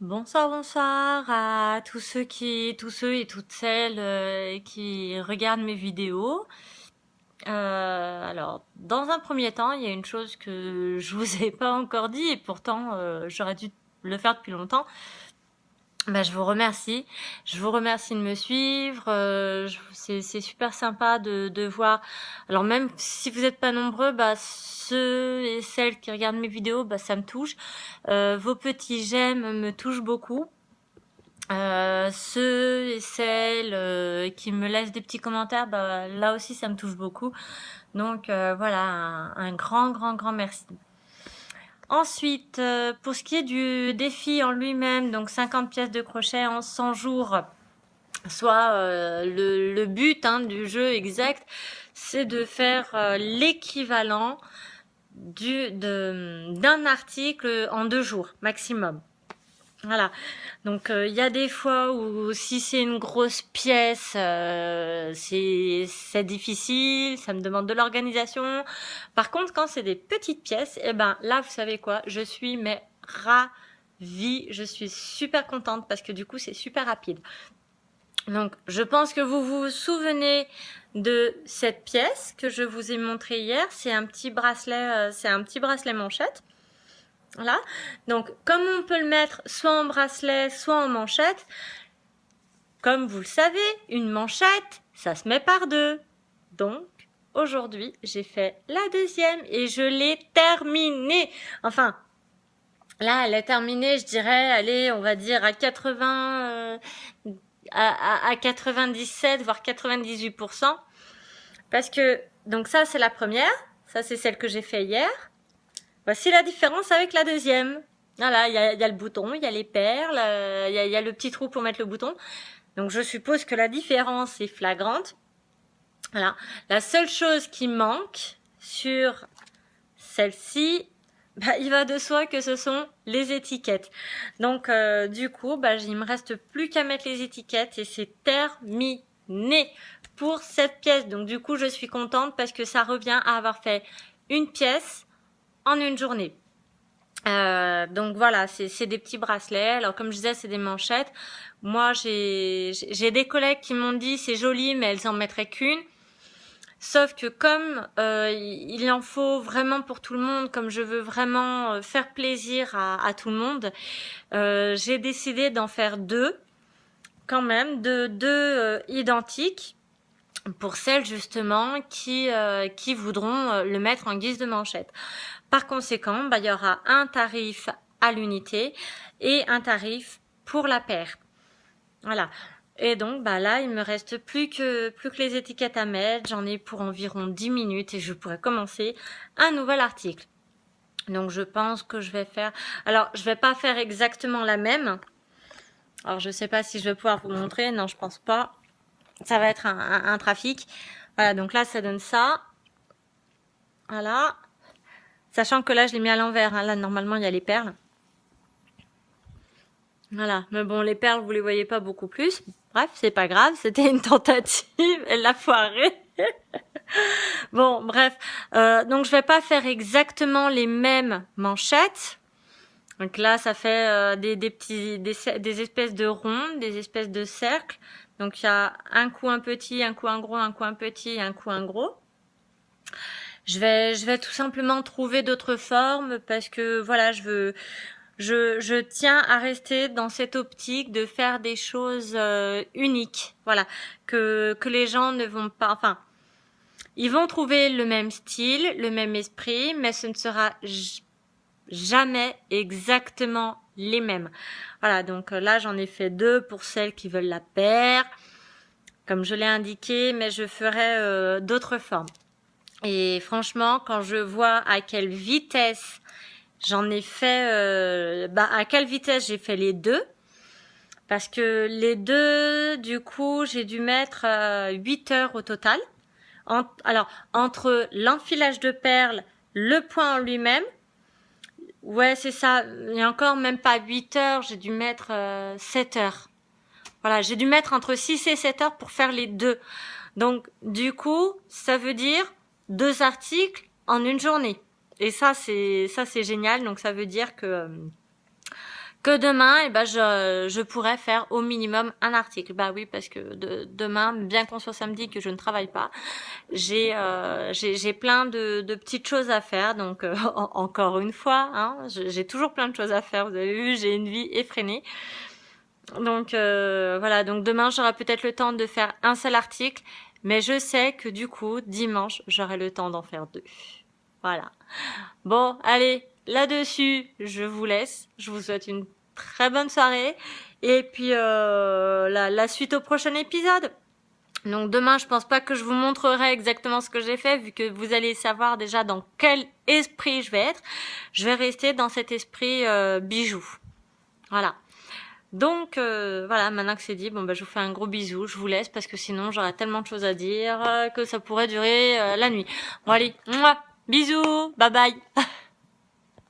Bonsoir, bonsoir à tous ceux et toutes celles qui regardent mes vidéos. Alors, dans un premier temps, il y a une chose que je vous ai pas encore dit et pourtant j'aurais dû le faire depuis longtemps. Bah, je vous remercie. Je vous remercie de me suivre. C'est super sympa de voir. Alors même si vous n'êtes pas nombreux, bah, ceux et celles qui regardent mes vidéos, bah, ça me touche. Vos petits j'aime me touchent beaucoup. Ceux et celles qui me laissent des petits commentaires, bah, là aussi ça me touche beaucoup. Donc voilà, un grand, grand, grand merci. Ensuite, pour ce qui est du défi en lui-même, donc 50 pièces de crochet en 100 jours, soit le but du jeu exact, c'est de faire l'équivalent d'un article en 2 jours maximum. Voilà. Donc il y a des fois où si c'est une grosse pièce, c'est difficile, ça me demande de l'organisation. Par contre, quand c'est des petites pièces, eh ben là, vous savez quoi, je suis mais ravie, je suis super contente parce que du coup, c'est super rapide. Donc, je pense que vous vous souvenez de cette pièce que je vous ai montrée hier. C'est un petit bracelet, manchette. Voilà. Donc, comme on peut le mettre soit en bracelet, soit en manchette, comme vous le savez, une manchette, ça se met par deux. Donc, aujourd'hui, j'ai fait la deuxième et je l'ai terminée. Enfin, là, elle est terminée, je dirais, allez, on va dire à 80, à 97, voire 98%. Parce que, donc ça, c'est la première. Ça, c'est celle que j'ai fait hier. Voici la différence avec la deuxième. Voilà, il y a le bouton, il y a les perles, il y a le petit trou pour mettre le bouton. Donc je suppose que la différence est flagrante. Voilà. La seule chose qui manque sur celle-ci, bah, il va de soi que ce sont les étiquettes. Donc du coup, bah, il me reste plus qu'à mettre les étiquettes et c'est terminé pour cette pièce. Donc du coup, je suis contente parce que ça revient à avoir fait une pièce en une journée. Donc voilà, c'est des petits bracelets. Alors comme je disais, c'est des manchettes. Moi, j'ai des collègues qui m'ont dit c'est joli, mais elles en mettraient qu'une. Sauf que comme il en faut vraiment pour tout le monde, comme je veux vraiment faire plaisir à tout le monde, j'ai décidé d'en faire deux, quand même, deux identiques pour celles justement qui voudront le mettre en guise de manchette. Par conséquent, bah, il y aura un tarif à l'unité et un tarif pour la paire. Voilà. Et donc, bah là, il me reste plus que les étiquettes à mettre. J'en ai pour environ 10 minutes et je pourrais commencer un nouvel article. Donc, je pense que je vais faire... Alors, je vais pas faire exactement la même. Alors, je sais pas si je vais pouvoir vous montrer. Non, je pense pas. Ça va être un trafic. Voilà, donc là, ça donne ça. Voilà. Sachant que là, je l'ai mis à l'envers. Hein. Là, normalement, il y a les perles. Voilà. Mais bon, les perles, vous les voyez pas beaucoup plus. Bref, c'est pas grave. C'était une tentative. Elle a foiré. Bon, bref. Donc, je vais pas faire exactement les mêmes manchettes. Donc là, ça fait des espèces de rondes, des espèces de cercles. Donc, il y a un coup un petit, un coup un gros, un coup un petit, un coup un gros. Je vais tout simplement trouver d'autres formes parce que voilà, je tiens à rester dans cette optique de faire des choses uniques. Voilà, que les gens ne vont pas, enfin, ils vont trouver le même style, le même esprit, mais ce ne sera jamais exactement les mêmes. Voilà, donc là j'en ai fait deux pour celles qui veulent la paire, comme je l'ai indiqué, mais je ferai d'autres formes. Et franchement, quand je vois à quelle vitesse j'en ai fait, à quelle vitesse j'ai fait les deux, parce que les deux, du coup, j'ai dû mettre 8 heures au total. Alors, entre l'enfilage de perles, le point en lui-même, ouais, c'est ça, et encore même pas 8 heures, j'ai dû mettre 7 heures. Voilà, j'ai dû mettre entre 6 et 7 heures pour faire les deux. Donc, du coup, ça veut dire 2 articles en une journée. Et ça, c'est génial. Donc, ça veut dire que demain, eh ben, je pourrais faire au minimum un article. Bah oui, parce que demain, bien qu'on soit samedi, que je ne travaille pas, j'ai plein de petites choses à faire. Donc, encore une fois, hein, j'ai toujours plein de choses à faire. Vous avez vu, j'ai une vie effrénée. Donc, voilà. Donc, demain, j'aurai peut-être le temps de faire un seul article. Mais je sais que du coup, dimanche, j'aurai le temps d'en faire 2. Voilà. Bon, allez, là-dessus, je vous laisse. Je vous souhaite une très bonne soirée. Et puis, la suite au prochain épisode. Donc demain, je pense pas que je vous montrerai exactement ce que j'ai fait, vu que vous allez savoir déjà dans quel esprit je vais être. Je vais rester dans cet esprit bijou. Voilà. Donc voilà, maintenant que c'est dit, bon bah je vous fais un gros bisou, je vous laisse parce que sinon j'aurai tellement de choses à dire que ça pourrait durer la nuit. Bon allez, mouah, bisous, bye bye.